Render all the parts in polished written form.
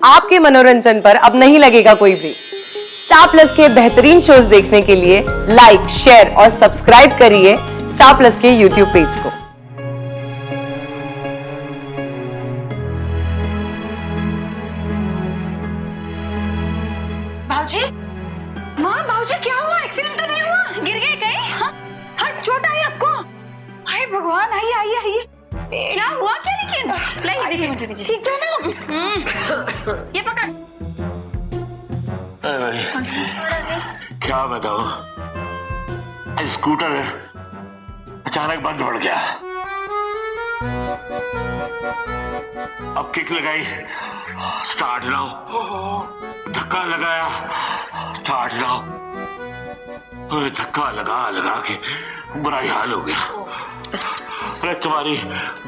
आपके मनोरंजन पर अब नहीं लगेगा कोई ब्रेक। स्टार प्लस के बेहतरीन शोज देखने के लिए लाइक, शेयर और सब्सक्राइब करिए स्टार प्लस के यूट्यूब पेज को। भाऊजी, माँ भाऊजी क्या हुआ? एक्सीडेंट तो नहीं हुआ? गिर गए कहीं? हाँ हाँ, चोट आई आपको? हाय भगवान, आइए आइए आइए। क्या हुआ क्या? लेकिन लाइए, दीजिए मुझे, दीजिए। ठीक है ना? ये पकड़। क्या बताओ, स्कूटर अचानक बंद पड़ गया। अब किक लगाई, स्टार्ट ना हो। धक्का लगाया, स्टार्ट ना हो। धक्का लगा लगा के बुरा ही हाल हो गया। अरे तुम्हारी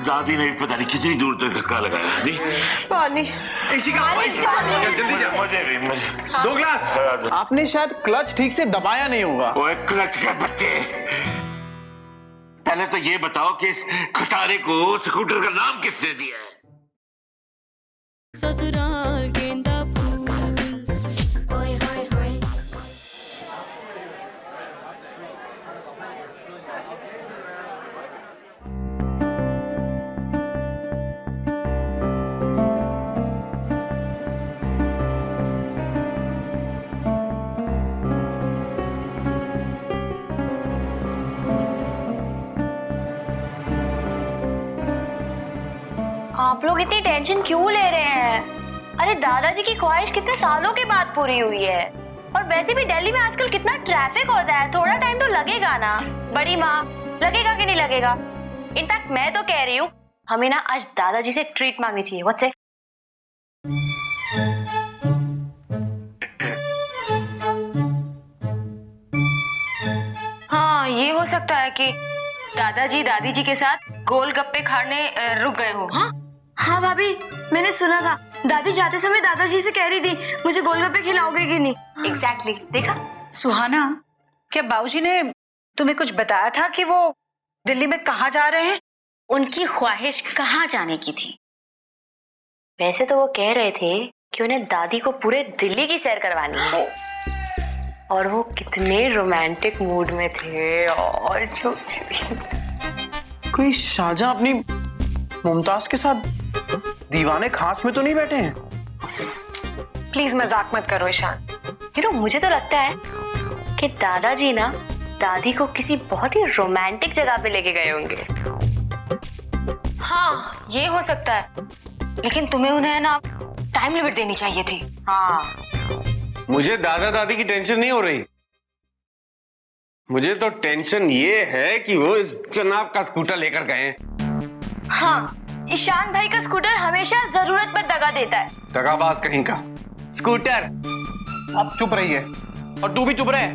दादी ने पता नहीं कितनी दूर तक धक्का लगाया। नहीं पानी, इसी का जल्दी जा। मुझे भी दो ग्लास। आपने शायद क्लच ठीक से दबाया नहीं होगा। वो एक क्लच के बच्चे, पहले तो ये बताओ कि इस खटारे को स्कूटर का नाम किसने दिया है? ससुराल गेंदा फूल, ओए होए होए। आप लोग इतनी टेंशन क्यों ले रहे हैं? अरे दादाजी की ख्वाहिश कितने सालों के बाद पूरी हुई है। और वैसे भी दिल्ली में आजकल कितना ट्रैफिक होता है, थोड़ा टाइम तो लगेगा ना। बड़ी माँ, लगेगा कि नहीं लगेगा? इनफैक्ट मैं तो कह रही हूँ, हमें ना आज दादाजी से ट्रीट मांगनी चाहिए। What's it? हाँ, ये हो सकता है कि दादाजी दादी जी के साथ गोलगप्पे खाने रुक गए हो। हाँ हाँ भाभी, मैंने सुना था दादी जाते समय दादाजी से कह रही थी मुझे गोलगप्पे खिलाओगे कि नहीं। एग्जैक्टली, देखा? सुहाना, क्या बाबूजी ने तुम्हें कुछ बताया था कि वो दिल्ली में कहाँ जा रहे हैं? उनकी ख्वाहिश कहाँ जाने की थी? वैसे तो वो कह रहे थे कि उन्हें दादी को पूरे दिल्ली की सैर करवानी है। और वो कितने रोमांटिक मूड में थे। और कोई शाहजहां अपनी मुमताज के साथ दीवाने खास में तो नहीं बैठे हैं? प्लीज मजाक मत करो ईशान। मुझे तो लगता है कि दादाजी ना दादी को किसी बहुत ही रोमांटिक जगह पे लेके गए होंगे। हाँ, ये हो सकता है, लेकिन तुम्हें उन्हें ना टाइम लिमिट देनी चाहिए थी। हाँ, मुझे दादा दादी की टेंशन नहीं हो रही। मुझे तो टेंशन ये है कि वो इस जनाब का स्कूटर लेकर गए। हाँ, ईशान भाई का स्कूटर हमेशा जरूरत पर दगा देता है। दगाबाज कहीं का स्कूटर। आप चुप रहिए और तू भी चुप रहे।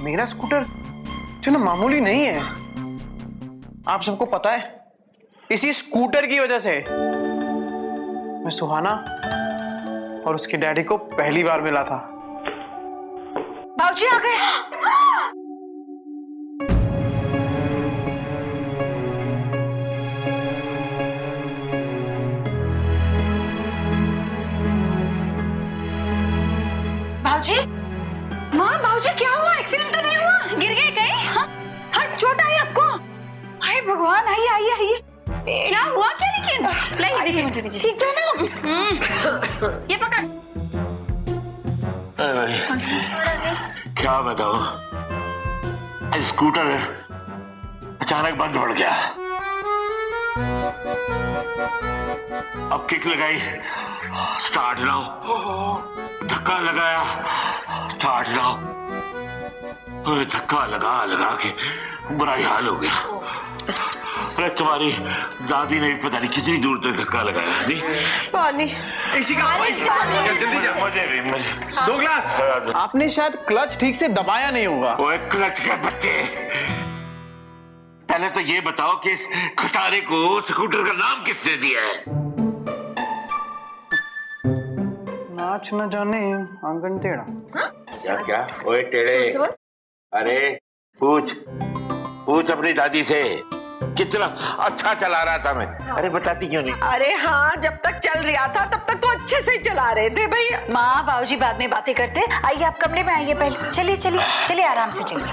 मेरा स्कूटर जो ना मामूली नहीं है, आप सबको पता है। इसी स्कूटर की वजह से मैं सुहाना और उसके डैडी को पहली बार मिला था। बाबूजी आ गए। भाऊजी, माँ बाबूजी क्या हुआ? एक्सीडेंट तो नहीं हुआ? गिर गए कहीं? हाँ हाँ, चोट आई आपको? हाय भगवान, आइए आइए आइए। क्या हुआ क्या? लेकिन लाइए, दीजिए मुझे, दीजिए। ठीक है ना? ये पकड़। क्या बताओ, स्कूटर अचानक बंद पड़ गया। अब किक लगाई, स्टार्ट ना हो। धक्का लगाया, स्टार्ट ना हो। धक्का लगा लगा के बुरा ही हाल हो गया। अरे तुम्हारी दादी ने पता नहीं कितनी दूर तक धक्का लगाया। नहीं पानी, इसी का जल्दी जा। मुझे भी दो ग्लास। आपने शायद क्लच ठीक से दबाया नहीं होगा। वो एक क्लच के बच्चे, पहले तो ये बताओ कि इस खटारे को स्कूटर का नाम किसने दिया है? नाच न जाने आंगन टेढ़ा। क्या क्या? ओए टेढ़े, अरे पूछ पूछ अपनी दादी से कितना अच्छा चला रहा था मैं। अरे बताती क्यों नहीं? अरे हाँ, जब तक चल रहा था तब तक तो अच्छे से चला रहे थे भैया। माँ बाबूजी बाद में बातें करते, आइए आप कमरे में आइए पहले। चलिए चलिए चलिए, आराम से चलिए,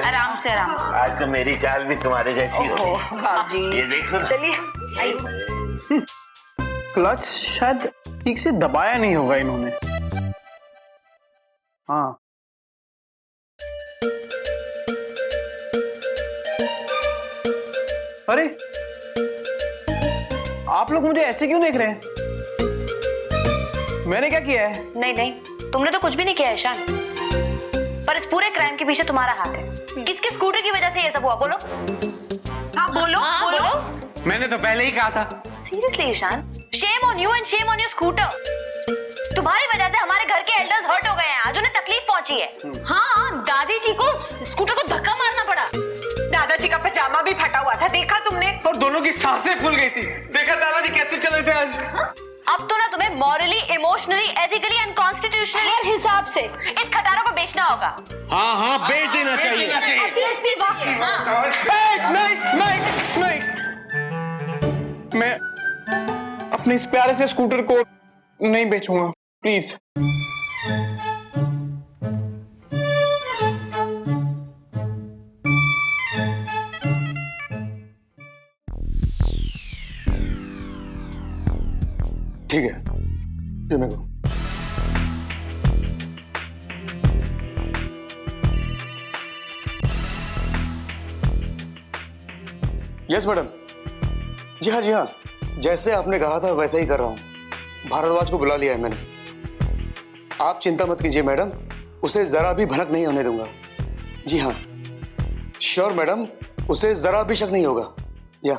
आराम से आराम से। आज तो मेरी चाल भी तुम्हारे जैसी हो। बाबूजी ये देखो। चलिए आइए। क्लच शायद ठीक से दबाया नहीं होगा इन्होंने। हाँ, अरे आप लोग मुझे ऐसे क्यों देख रहे हैं? मैंने क्या किया है? नहीं नहीं, तुमने तो कुछ भी नहीं किया है ईशान, पर इस पूरे क्राइम के पीछे तुम्हारा हाथ है। किसके स्कूटर की वजह से ये सब हुआ? बोलो। हाँ बोलो बोलो। मैंने तो पहले ही कहा था। Seriously Ishan, shame on you and shame on your scooter. तुम्हारी वजह से हमारे घर के एल्डर्स हर्ट हो गए हैं, आज उन्हें तकलीफ पहुंची है। हाँ, दादी जी को स्कूटर को धक्का मारना पड़ा। दादाजी का पजामा भी फटा हुआ था, देखा तुमने? और दोनों की सांसें फूल गई थी। देखा दादाजी कैसे चल रहे थे आज? अब तो ना तुम्हें morally, emotionally, ethically and constitutionally हर हिसाब से इस खटारों को बेचना होगा। हाँ हाँ, बेच देना चाहिए। नहीं, मैं अपने इस प्यारे से स्कूटर को नहीं बेचूंगा, प्लीज। ठीक है, ये मैं कहूँ। Yes madam. जी हाँ जी हाँ, जैसे आपने कहा था वैसा ही कर रहा हूँ। भारद्वाज को बुला लिया है मैंने। आप चिंता मत कीजिए मैडम, उसे जरा भी भनक नहीं होने दूंगा। जी हाँ श्योर मैडम, उसे जरा भी शक नहीं होगा। या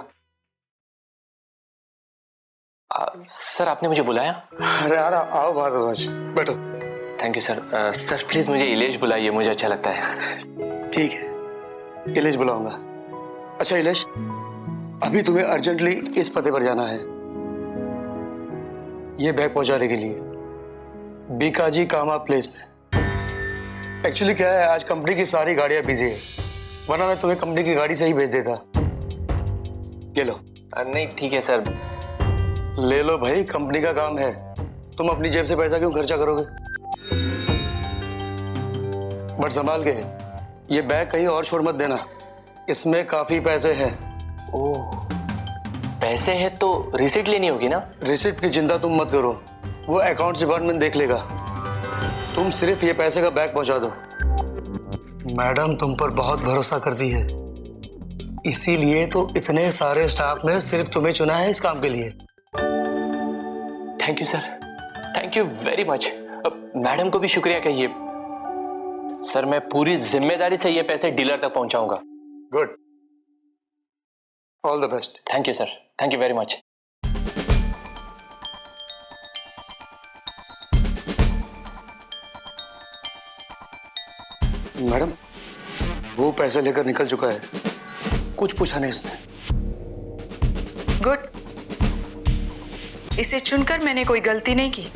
सर आपने मुझे बुलाया? अरे यार आओ भारद्वाज, बैठो। Thank you sir. Sir please मुझे इलेश बुलाइए, मुझे अच्छा लगता है। ठीक है, इलेश बुलाऊंगा। अच्छा इलेश, अभी तुम्हें अर्जेंटली इस पते पर जाना है, ये बैग पहुंचाने के लिए, बीकाजी कामा प्लेस में। एक्चुअली क्या है, आज कंपनी की सारी गाड़ियां बिजी है, वरना मैं तुम्हें कंपनी की गाड़ी से ही भेज देता। ये लो। नहीं ठीक है सर। ले लो भाई, कंपनी का काम है, तुम अपनी जेब से पैसा क्यों खर्चा करोगे? बट संभाल के, ये बैग कहीं और छोड़ मत देना, इसमें काफी पैसे हैं। ओह, पैसे हैं तो रिसीट लेनी होगी ना? रिसिप्ट की चिंता तुम मत करो, वो अकाउंट्स डिपार्टमेंट देख लेगा। तुम सिर्फ ये पैसे का बैग पहुंचा दो। मैडम तुम पर बहुत भरोसा करती है, इसीलिए तो इतने सारे स्टाफ ने सिर्फ तुम्हें चुना है इस काम के लिए। Thank you sir, thank you very much. Madam को भी शुक्रिया कहिए। सर मैं पूरी जिम्मेदारी से ये पैसे डीलर तक पहुंचाऊंगा। Good, all the best. Thank you sir, thank you very much. Madam वो पैसे लेकर निकल चुका है, कुछ पूछा नहीं उसने। गुड, इसे चुनकर मैंने कोई गलती नहीं की।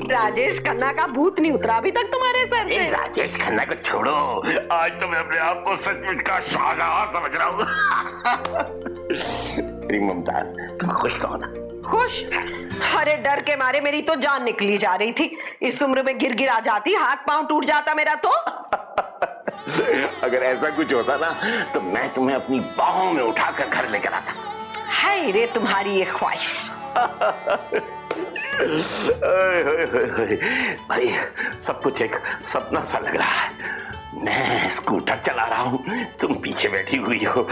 राजेश खन्ना का भूत नहीं उतरा अभी तक तुम्हारे सर से। राजेश खन्ना को छोड़ो, आज तो मैं अपने आप को सचमुच का शाहजहां समझ रहा हूँ। मेरी मुमताज, तुम खुश तो हो ना? खुश? अरे डर के मारे मेरी तो जान निकली जा रही थी। इस उम्र में गिर गिरा जाती, हाथ पांव टूट जाता मेरा तो। अगर ऐसा कुछ होता ना तो मैं तुम्हें अपनी बाहों में उठाकर घर लेकर आता। हाय रे तुम्हारी ये ख्वाहिश। भाई सब कुछ एक सपना सा लग रहा है। मैं स्कूटर चला रहा हूँ, तुम पीछे बैठी हुई हो।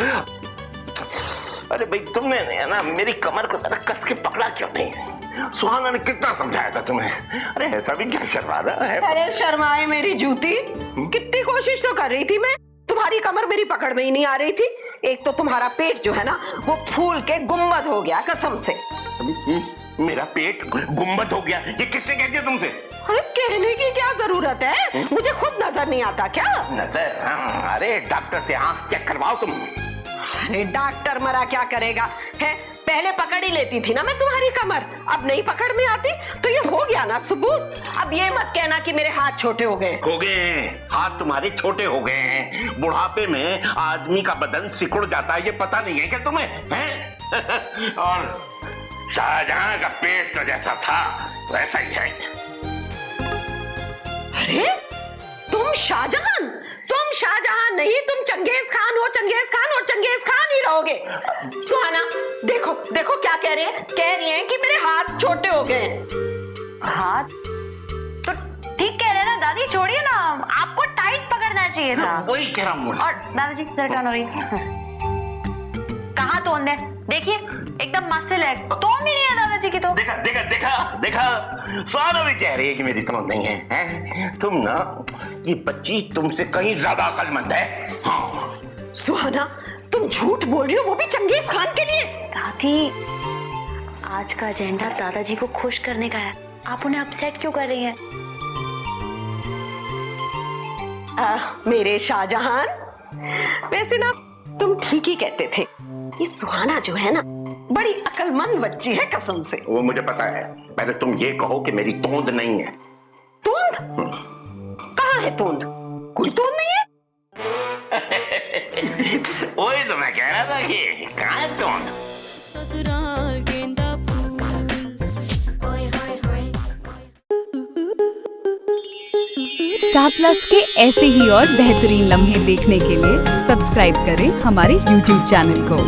अरे भाई तुमने ना मेरी कमर को जरा कस के पकड़ा क्यों नहीं? सुहाना ने कितना समझाया था तुम्हें। अरे ऐसा भी क्या शर्माना है? अरे शर्माए मेरी जूती, कितनी कोशिश तो कर रही थी मैं, तुम्हारी कमर मेरी पकड़ में ही नहीं आ रही थी। एक तो तुम्हारा पेट जो है ना वो फूल के गुम्बद हो गया कसम से। मेरा पेट गुम्बद हो गया, ये किससे कह दिया तुमसे? अरे कहने की क्या जरूरत है, मुझे खुद नजर नहीं आता क्या? नजर? अरे डॉक्टर से आंख चेक करवाओ तुम। अरे डॉक्टर मरा क्या करेगा है? पहले पकड़ ही लेती थी ना मैं तुम्हारी कमर, अब नहीं पकड़ में आती तो ये हो गया ना सबूत। अब ये मत कहना कि मेरे हाथ छोटे हो गए। हो गए हैं, हाथ तुम्हारे छोटे हो गए हैं। बुढ़ापे में आदमी का बदन सिकुड़ जाता है, ये पता नहीं है क्या तुम्हें? हैं? और शाहजहां का पेट तो जैसा था वैसा ही है। अरे तुम शाहजहां? तुम शाहजहां नहीं, तुम चंगेज खान हो, चंगेज खान और चंगेज खान ही रहोगे। सुहाना देखो देखो क्या कह रही है? कह रही है कि मेरे हाथ छोटे हो गए। हाथ तो ठीक कह रहे हैं ना दादी, छोड़िए ना, आपको टाइट पकड़ना चाहिए था। वही कह रहा हूँ। और दादाजी टर्न हो रही है। कहाँ तोंद है? देखिए एकदम मसल है, तोंद ही नहीं है दादाजी की तो। देखा देखा देखा देखा, सुहाना भी कह रही है कि मेरी तोंद नहीं है, हैं? तुम ना, ये बच्ची तुमसे कहीं ज्यादा अक्लमंद है। हाँ सुहाना तुम झूठ बोल रही हो, वो भी चंगेज खान के लिए। दादी आज का एजेंडा दादाजी को खुश करने का है, आप उन्हें अपसेट क्यों कर रही हैं? मेरे शाहजहां, वैसे ना तुम ठीक ही कहते थे, ये सुहाना जो है ना बड़ी अक्लमंद बच्ची है कसम से। वो मुझे पता है, पहले तुम ये कहो कि मेरी तोंद नहीं है। तोंद? कहाँ है तोंद? कोई तोंद नहीं है। वही तो मैं कह रहा था कि कहाँ है तोंद? ससुराल गेंदा फूल ओए होए होए। स्टार प्लस के ऐसे ही और बेहतरीन लम्हे देखने के लिए सब्सक्राइब करें हमारे YouTube चैनल को।